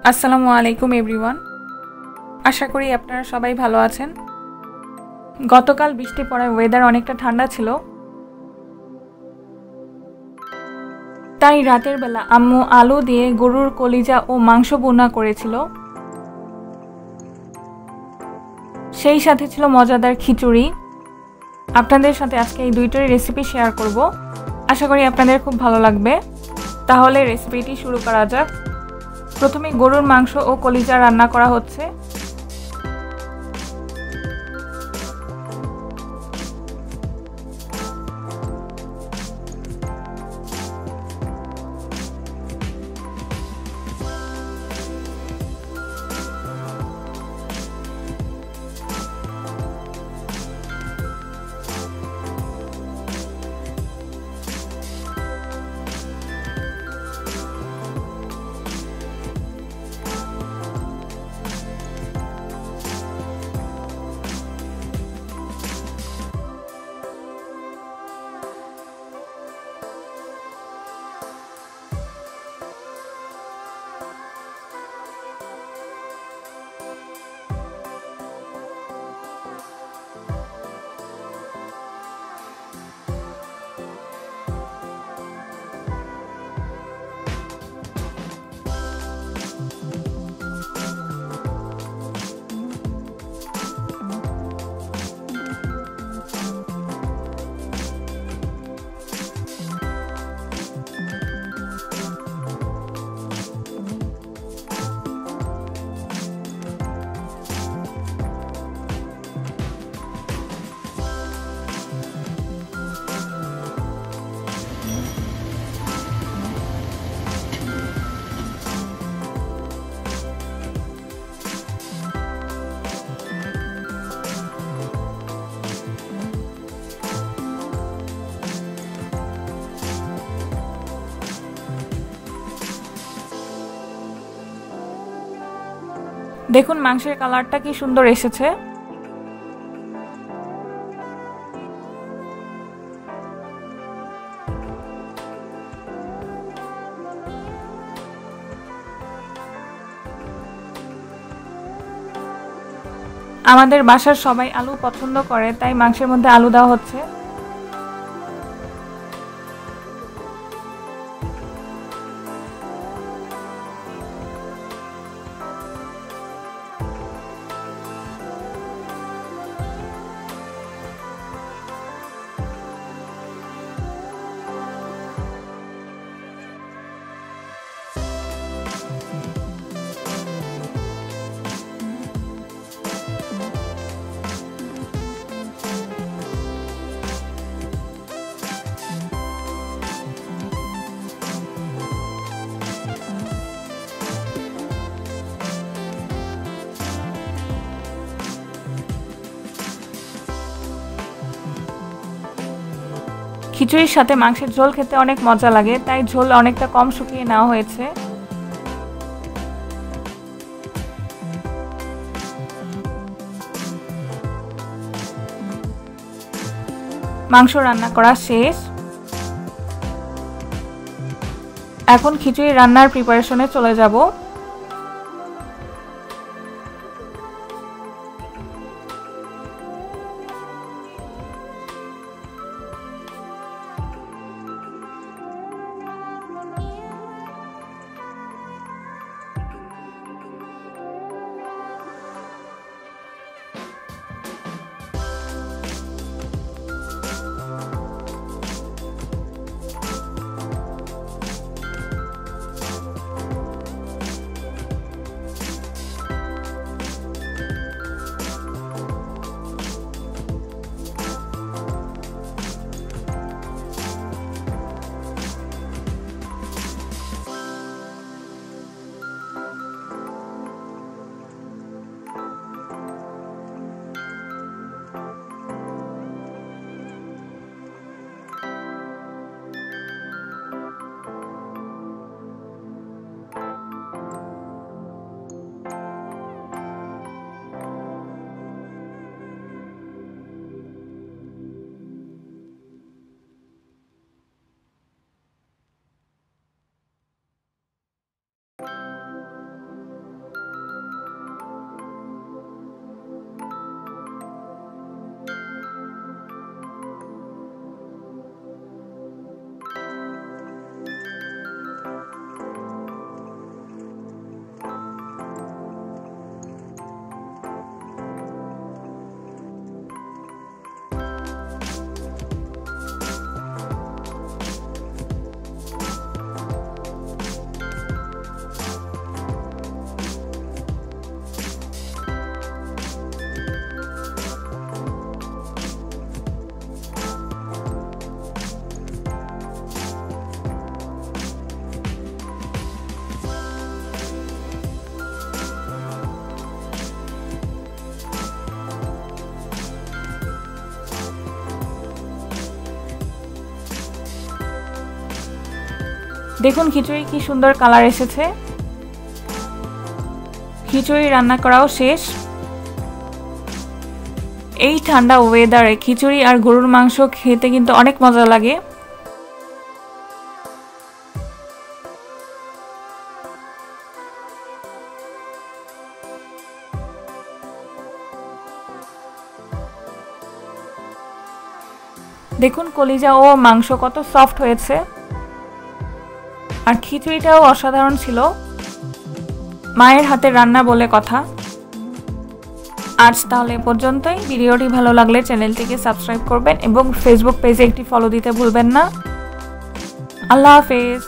আসসালামু আলাইকুম এভরিওয়ান। আশা করি আপনারা সবাই ভালো আছেন। গতকাল বৃষ্টি পড়ায় ওয়েদার অনেকটা ঠান্ডা ছিল, তাই রাতের বেলা আম্মু আলু দিয়ে গরুর কলিজা ও মাংস ভুনা করেছিল। সেই সাথে ছিল মজাদার খিচুড়ি। আপনাদের সাথে আজকে এই দুইটারই রেসিপি শেয়ার করব। আশা করি আপনাদের খুব ভালো লাগবে। তাহলে রেসিপিটি শুরু করা যাক। প্রথমে গরুর মাংস ও কলিজা রান্না করা হচ্ছে। দেখুন মাংসের কালারটা কি সুন্দর এসেছে। আমাদের বাসার সবাই আলু পছন্দ করে, তাই মাংসের মধ্যে আলু দেওয়া হচ্ছে। খিচুড়ির সাথে মাংসের ঝোল খেতে অনেক মজা লাগে, তাই ঝোল অনেকটা কম শুকিয়ে নেওয়া হয়েছে। মাংস রান্না করা শেষ। এখন খিচুড়ি রান্নার প্রিপারেশনে চলে যাব। দেখুন খিচুড়ি কি সুন্দর কালার এসেছে। খিচুড়ি রান্না করাও শেষ। এই ঠান্ডা ওয়েদারে খিচুড়ি আর গরুর মাংস খেতে কিন্তু অনেক মজা লাগে। দেখুন কলিজা ও মাংস কত সফট হয়েছে, আর খিচুড়িটাও অসাধারণ ছিল। মায়ের হাতের রান্না বলে কথা। আজ তাহলে এ পর্যন্তই। ভিডিওটি ভালো লাগলে চ্যানেলটিকে সাবস্ক্রাইব করবেন এবং ফেসবুক পেজে একটি ফলো দিতে ভুলবেন না। আল্লাহ হাফেজ।